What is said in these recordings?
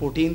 14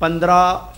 15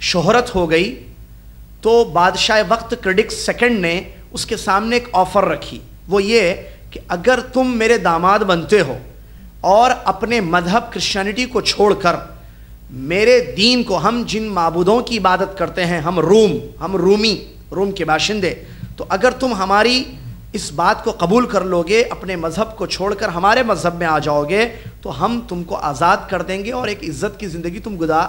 شہرت ہو گئی تو بادشاہ وقت کلڈگس سیکنڈ نے اس کے سامنے ایک آفر رکھی، وہ یہ کہ اگر تم میرے داماد بنتے ہو اور اپنے مذہب کرسچینٹی کو چھوڑ کر میرے دین کو، ہم جن معبودوں کی عبادت کرتے ہیں، ہم روم کے باشندے، تو اگر تم ہماری اس بات کو قبول کر لو گے، اپنے مذہب کو چھوڑ کر ہمارے مذہب میں آ جاؤ گے، تو ہم تم کو آزاد کر دیں گے اور ایک عزت کی زندگی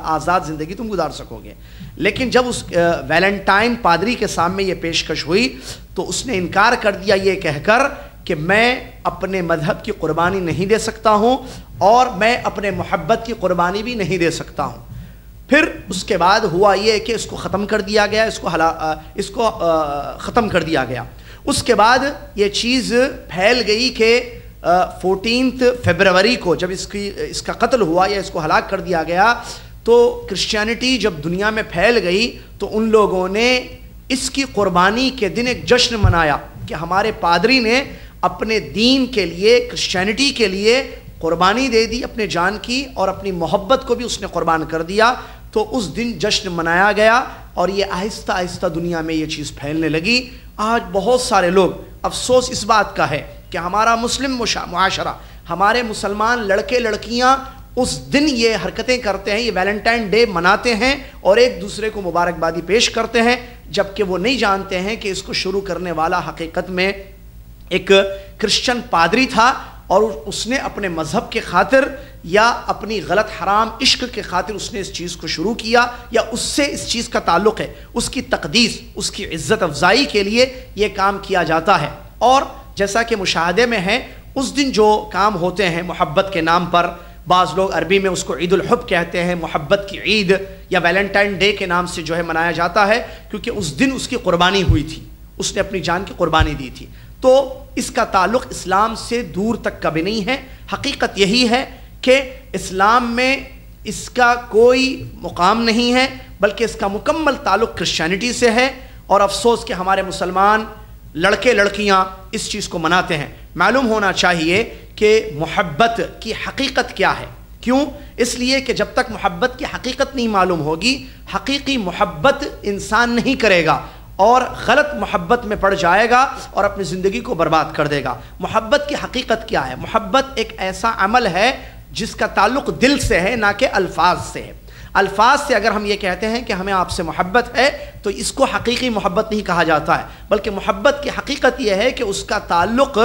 آزاد زندگی تم گزار سکو گے۔ لیکن جب اس ویلنٹائن پادری کے سامنے یہ پیشکش ہوئی تو اس نے انکار کر دیا یہ کہہ کر کہ میں اپنے مذہب کی قربانی نہیں دے سکتا ہوں اور میں اپنے محبت کی قربانی بھی نہیں دے سکتا ہوں۔ پھر اس کے بعد ہوا یہ کہ اس کو ختم کر دیا گیا، اس کو ختم کر دیا گیا۔ اس کے بعد یہ چیز پھیل گئی کہ 14 فروری کو جب اس کا قتل ہوا یا اس کو ہلاک کر دیا گیا تو کرسچینٹی جب دنیا میں پھیل گئی تو ان لوگوں نے اس کی قربانی کے دن ایک جشن منایا کہ ہمارے پادری نے اپنے دین کے لیے، کرسچینٹی کے لیے قربانی دے دی اپنے جان کی، اور اپنی محبت کو بھی اس نے قربان کر دیا۔ تو اس دن جشن منایا گیا اور یہ آہستہ آہستہ دنیا میں یہ چیز پھیلنے لگی۔ آج بہت سارے لوگ، افسوس اس بات کا ہے کہ ہمارا مسلم معاشرہ، ہمارے مسلمان لڑکے لڑکیاں اس دن یہ حرکتیں کرتے ہیں، یہ ویلنٹائن ڈے مناتے ہیں اور ایک دوسرے کو مبارکبادی پیش کرتے ہیں، جبکہ وہ نہیں جانتے ہیں کہ اس کو شروع کرنے والا حقیقت میں ایک کرسچن پادری تھا، اور اس نے اپنے مذہب کے خاطر یا اپنی غلط حرام عشق کے خاطر اس نے اس چیز کو شروع کیا، یا اس سے اس چیز کا تعلق ہے، اس کی تقدیس، اس کی عزت افزائی کے لیے یہ کام کیا جاتا ہے۔ اور جیسا کہ مشاہدے میں ہے، اس دن جو کام ہوتے ہیں محبت کے نام پر، بعض لوگ عربی میں اس کو عید الحب کہتے ہیں، محبت کی عید یا ویلنٹائن ڈے کے نام سے جو ہے منایا جاتا ہے، کیونکہ اس دن اس کی قربانی ہوئی تھی، اس نے اپنی جان کی قربانی دی تھی۔ تو اس کا تعلق اسلام سے دور تک کا بھی نہیں ہے۔ حقیقت یہی ہے کہ اسلام میں اس کا کوئی مقام نہیں ہے، بلکہ اس کا مکمل تعلق کرسچینٹی سے ہے، اور افسوس کہ ہمارے مسلمان لڑکے لڑکیاں اس چیز کو مناتے ہیں۔ معلوم ہونا چاہیے کہ محبت کی حقیقت کیا ہے۔ کیوں؟ اس لیے کہ جب تک محبت کی حقیقت نہیں معلوم ہوگی، حقیقی محبت انسان نہیں کرے گا اور غلط محبت میں پڑ جائے گا اور اپنی زندگی کو برباد کر دے گا۔ محبت کی حقیقت کیا ہے؟ محبت ایک ایسا عمل ہے جس کا تعلق دل سے ہے، نہ کہ الفاظ سے ہے۔ الفاظ سے اگر ہم یہ کہتے ہیں کہ ہمیں آپ سے محبت ہے تو اس کو حقیقی محبت نہیں کہا جاتا ہے، بلکہ محبت کی حقیقت یہ ہے کہ اس کا تعلق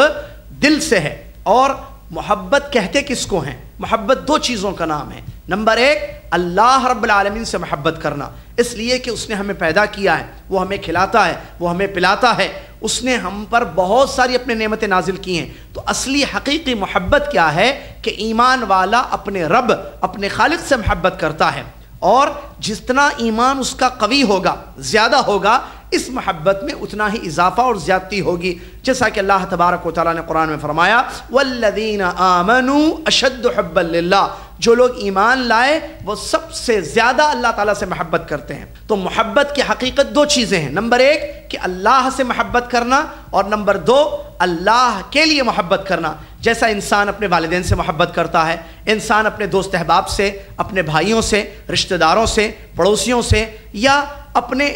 دل سے ہے۔ اور محبت کہتے کس کو ہیں؟ محبت دو چیزوں کا نام ہے۔ نمبر ایک، اللہ رب العالمین سے محبت کرنا، اس لیے کہ اس نے ہمیں پیدا کیا ہے، وہ ہمیں کھلاتا ہے، وہ ہمیں پلاتا ہے، اس نے ہم پر بہت ساری اپنے نعمتیں نازل کی ہیں۔ تو اصلی حقیقی محبت کیا ہے کہ ایمان والا اپنے رب، اپنے خالق سے محبت کرتا ہے، اور جتنا ایمان اس کا قوی ہوگا، زیادہ ہوگا، اس محبت میں اتنا ہی اضافہ اور زیادتی ہوگی، جیسا کہ اللہ تبارک و تعالیٰ نے قرآن میں فرمایا والذین آمنوا اشد حبا للہ، جو لوگ ایمان لائے وہ سب سے زیادہ اللہ تعالیٰ سے محبت کرتے ہیں۔ تو محبت کی حقیقت دو چیزیں ہیں، نمبر ایک کہ اللہ سے محبت کرنا، اور نمبر دو اللہ کے لیے محبت کرنا۔ جیسا انسان اپنے والدین سے محبت کرتا ہے، انسان اپنے دوست احباب سے، اپنے بھائیوں سے، رشتہ داروں سے، پڑوسیوں سے، یا اپنے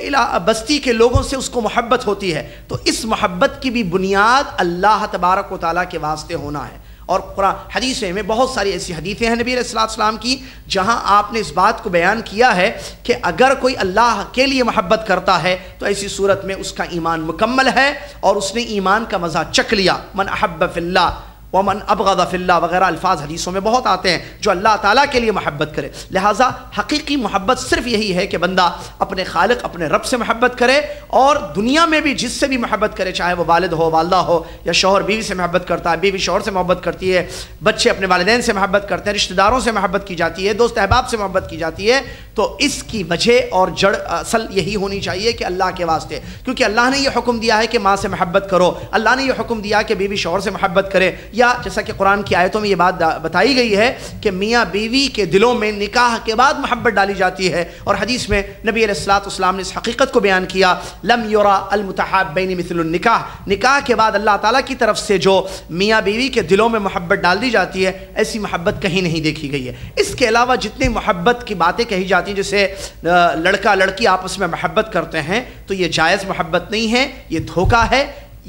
بستی کے لوگوں سے اس کو محبت ہوتی ہے، تو اس محبت کی بھی بنیاد اللہ تبارک و تعالیٰ کے واسطے ہونا ہے۔ اور قرآن حدیث میں بہت ساری ایسی حدیثیں ہیں نبی علیہ السلام کی جہاں آپ نے اس بات کو بیان کیا ہے کہ اگر کوئی اللہ کے لیے محبت کرتا ہے تو ایسی صورت میں اس کا ایمان مکمل ہے اور اس نے ایمان کا مزہ چکھ لیا۔ من احب فی اللہ ومن ابغض فی اللہ وغیرہ الفاظ حدیثوں میں بہت آتے ہیں، جو اللہ تعالیٰ کے لیے محبت کرے۔ لہٰذا حقیقی محبت صرف یہی ہے کہ بندہ اپنے خالق، اپنے رب سے محبت کرے، اور دنیا میں بھی جس سے بھی محبت کرے، چاہے وہ والد ہو، والدہ ہو، یا شوہر بیوی سے محبت کرتا ہے، بیوی شوہر سے محبت کرتی ہے، بچے اپنے والدین سے محبت کرتے ہیں، رشتہ داروں سے محبت کی جاتی ہے، دوست احباب سے محبت کی جاتی ہے، تو اس کی وجہ اور جڑ اصل یہی ہونی چاہیے کہ اللہ کے واسطے، کیونکہ اللہ نے یہ حکم دیا ہے کہ ماں سے محبت کرو، اللہ نے یہ حکم دیا کہ بیوی شوہر سے محبت کرے، یا جیسا کہ قرآن کی آیتوں میں یہ بات بتائی گئی ہے کہ میاں بیوی کے دلوں میں نکاح کے بعد محبت ڈالی جاتی ہے، اور حدیث میں نبی علیہ الصلوۃ والسلام نے اس حقیقت کو بیان کیا، لم یرا المتحابین مثل النکاح، نکاح کے بعد اللہ تعالیٰ کی طرف سے جو میاں بیوی کے دلوں میں محبت ڈال دی جاتی ہے ایسی محبت کہیں نہیں دیکھی گئی ہے۔ اس کے علاوہ جتنی محبت کی باتیں کہی جاتی ہیں، جیسے لڑکا لڑکی آپس میں محبت کرتے ہیں، تو یہ جائز محبت نہیں ہے، یہ دھوکہ ہے،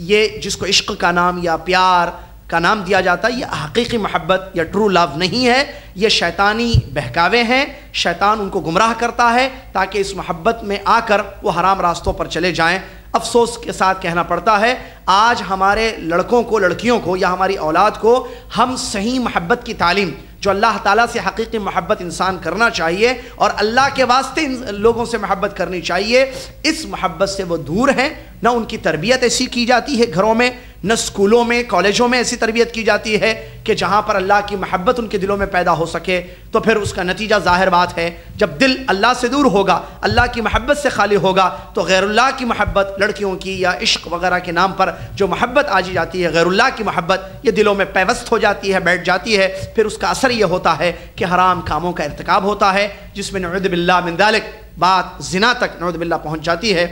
یہ جس کو عشق کا نام یا پیار کا نام دیا جاتا ہے، یہ حقیقی محبت یا ٹرو لو نہیں ہے، یہ شیطانی بہکاوے ہیں، شیطان ان کو گمراہ کرتا ہے تاکہ اس محبت میں آ کر وہ حرام راستوں پر چلے جائیں۔ افسوس کے ساتھ کہنا پڑتا ہے آج ہمارے لڑکوں کو، لڑکیوں کو یا ہماری اولاد کو ہم صحیح محبت کی تعلیم، جو اللہ تعالیٰ سے حقیقی محبت انسان کرنا چاہیے اور اللہ کے واسطے لوگوں سے محبت کرنی چاہیے، اس محبت سے وہ دور ہیں۔ نہ ان کی تربیت ایسی کی جاتی ہے گھروں میں، نہ اسکولوں میں، کالجوں میں ایسی تربیت کی جاتی ہے کہ جہاں پر اللہ کی محبت ان کے دلوں میں پیدا ہو سکے۔ تو پھر اس کا نتیجہ ظاہر بات ہے، جب دل اللہ سے دور ہوگا، اللہ کی محبت سے خالی ہوگا، تو غیر اللہ کی محبت، لڑکیوں کی یا عشق وغیرہ کے نام پر جو محبت آجی جاتی ہے، غیر اللہ کی محبت، یہ دلوں میں پیوست ہو جاتی ہے، بیٹھ جاتی ہے۔ پھر اس کا اثر یہ ہوتا ہے کہ حرام کاموں کا ارتکاب ہوتا ہے، جس میں نعوذ باللہ من ذالک بات زنا تک نعوذ باللہ پہنچ جاتی ہے،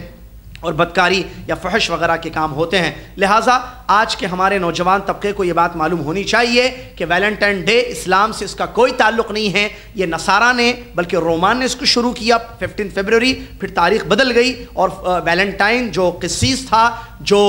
اور بدکاری یا فحش وغیرہ کے کام ہوتے ہیں۔ لہٰذا آج کے ہمارے نوجوان طبقے کو یہ بات معلوم ہونی چاہیے کہ ویلنٹائن ڈے اسلام سے اس کا کوئی تعلق نہیں ہے، یہ نصارہ نے بلکہ رومان نے اس کو شروع کیا 15 فروری، پھر تاریخ بدل گئی اور ویلنٹائن جو قسیس تھا، جو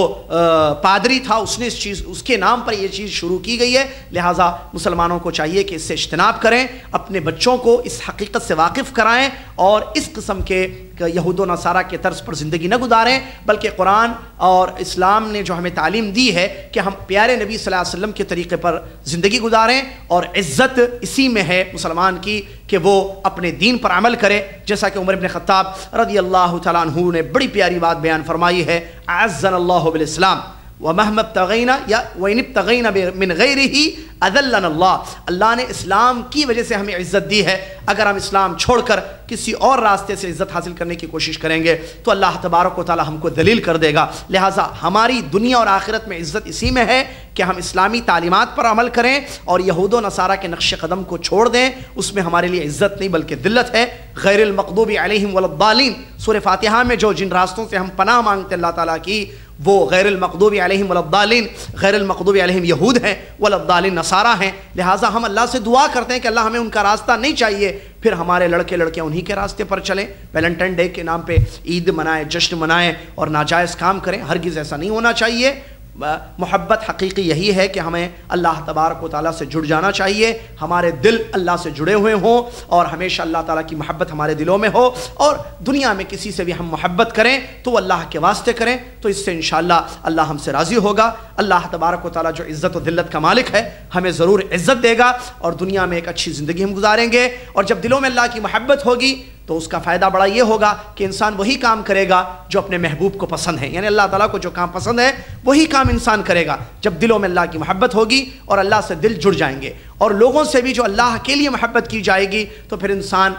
پادری تھا، اس نے اس کے نام پر یہ چیز شروع کی گئی ہے۔ لہٰذا مسلمانوں کو چاہیے کہ اس سے اجتناب کریں، اپنے بچوں کو اس حقیقت سے واقف کرائیں اور اس قسم کے یہود و نصارہ کے طرز پر زندگی نہ گزاریں، بلکہ قرآن اور اسلام نے جو ہمیں تعلیم دی ہے کہ ہم پیارے نبی صلی اللہ علیہ وسلم کے طریقے پر زندگی گزاریں، اور عزت اسی میں ہے مسلمان کی کہ وہ اپنے دین پر عمل کرے۔ جیسا کہ عمر بن خطاب رضی اللہ تعالیٰ عنہ نے بڑی پیاری بات بیان فرمائی ہے، اعزنا اللہ بالاسلام ومہما ابتغینا یا وَإِنِ ابتغینا من غیرہ اذلنا اللہ، اللہ نے اسلام کی وجہ سے ہمیں عزت دی ہے۔ اگر ہم اسلام چھوڑ کر کسی اور راستے سے عزت حاصل کرنے کی کوشش کریں گے تو اللہ تبارک و تعالی ہم کو ذلیل کر دے گا۔ لہٰذا ہماری دنیا اور آخرت میں عزت اسی میں ہے کہ ہم اسلامی تعلیمات پر عمل کریں اور یہود و نصارہ کے نقش قدم کو چھوڑ دیں، اس میں ہمارے لیے عزت نہیں بلکہ ذلت ہے۔ غیر المغضوب علیہم ولا الضالین، سورہ فاتحہ میں جو جن راستوں سے ہم پناہ مانگتے اللہ تعالیٰ کی، وہ غیر المغضوب علیہم ولا الضالین، غیر المغضوب علیہم یہود ہیں، ولا الضالین نصارہ ہیں۔ لہٰذا ہم اللہ سے دعا کرتے ہیں کہ اللہ ہمیں ان کا راستہ نہیں چاہیے، پھر ہمارے لڑکے لڑکیاں انہی کے راستے پر چلیں، ویلنٹائن ڈے کے نام پہ عید منائیں، جشن منائیں اور ناجائز کام کریں۔ ہرگز ایسا نہیں ہونا چاہیے۔ محبت حقیقی یہی ہے کہ ہمیں اللہ تبارک و تعالیٰ سے جڑ جانا چاہیے، ہمارے دل اللہ سے جڑے ہوئے ہوں اور ہمیشہ اللہ تعالیٰ کی محبت ہمارے دلوں میں ہو، اور دنیا میں کسی سے بھی ہم محبت کریں تو وہ اللہ کے واسطے کریں، تو اس سے انشاءاللہ اللہ ہم سے راضی ہوگا۔ اللہ تبارک و تعالیٰ جو عزت و ذلت کا مالک ہے ہمیں ضرور عزت دے گا اور دنیا میں ایک اچھی زندگی ہم گزاریں گے، اور جب دلوں میں اللہ کی محبت ہوگی تو اس کا فائدہ بڑا یہ ہوگا کہ انسان وہی کام کرے گا جو اپنے محبوب کو پسند ہے، یعنی اللہ تعالیٰ کو جو کام پسند ہے وہی کام انسان کرے گا جب دلوں میں اللہ کی محبت ہوگی اور اللہ سے دل جڑ جائیں گے، اور لوگوں سے بھی جو اللہ کے لیے محبت کی جائے گی تو پھر انسان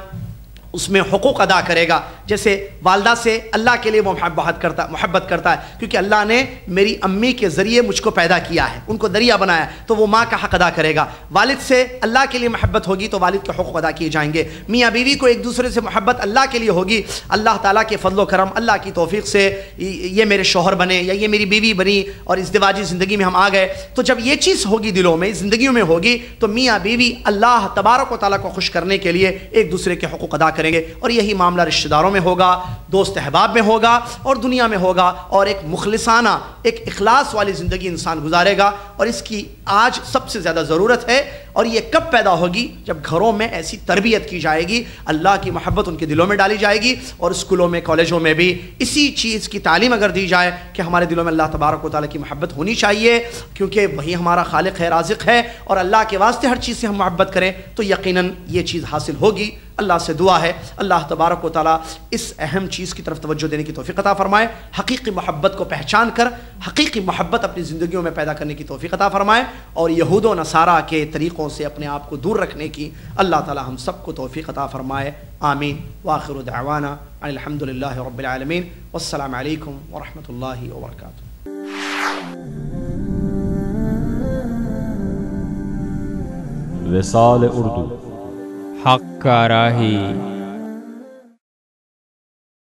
اس میں حقوق ادا کرے گا۔ جیسے والدہ سے اللہ کے لیے وہ محبت کرتا ہے کیونکہ اللہ نے میری امی کے ذریعے مجھ کو پیدا کیا ہے، ان کو ذریعہ بنایا، تو وہ ماں کا حق ادا کرے گا۔ والد سے اللہ کے لیے محبت ہوگی تو والد کے حقوق ادا کیے جائیں گے۔ میاں بیوی کو ایک دوسرے سے محبت اللہ کے لیے ہوگی، اللہ تعالیٰ کے فضل و کرم، اللہ کی توفیق سے یہ میرے شوہر بنے یا یہ میری بیوی بنی اور ازدواجی زندگی میں ہم آ گئے، تو جب یہ چیز ہوگی دلوں میں، زندگیوں میں ہوگی، تو میاں بیوی اللہ تبارک و تعالیٰ کو خوش کرنے کے لیے ایک دوسرے کے حقوق ادا کریں گے، اور یہی معاملہ رشتہ داروں میں ہوگا، دوست احباب میں ہوگا اور دنیا میں ہوگا، اور ایک مخلصانہ، ایک اخلاص والی زندگی انسان گزارے گا، اور اس کی آج سب سے زیادہ ضرورت ہے۔ اور یہ کب پیدا ہوگی؟ جب گھروں میں ایسی تربیت کی جائے گی، اللہ کی محبت ان کے دلوں میں ڈالی جائے گی، اور اسکولوں میں، کالجوں میں بھی اسی چیز کی تعلیم اگر دی جائے کہ ہمارے دلوں میں اللہ تبارک و تعالیٰ کی محبت ہونی چاہیے، کیونکہ وہی ہمارا خالق ہے، رازق ہے، اور اللہ کے واسطے ہر چیز سے ہم محبت کریں تو یقیناً یہ چیز حاصل ہوگی۔ اللہ سے دعا ہے اللہ تبارک و تعالیٰ اس اہم چیز کی طرف توجہ دینے کی توفیق عطا فرمائے، حقیقی محبت کو پہچان کر حقیقی محبت اپنی زندگیوں میں پیدا کرنے کی توفیق عطا فرمائے، اور یہود و نصارہ کے طریقوں سے اپنے آپ کو دور رکھنے کی اللہ تعالیٰ ہم سب کو توفیق عطا فرمائے۔ آمین۔ وآخر دعوانا ان الحمد للہ رب العالمین، والسلام علیکم ورحمۃ اللہ وبرکاتہ۔ وصال اردو، حق کا راہی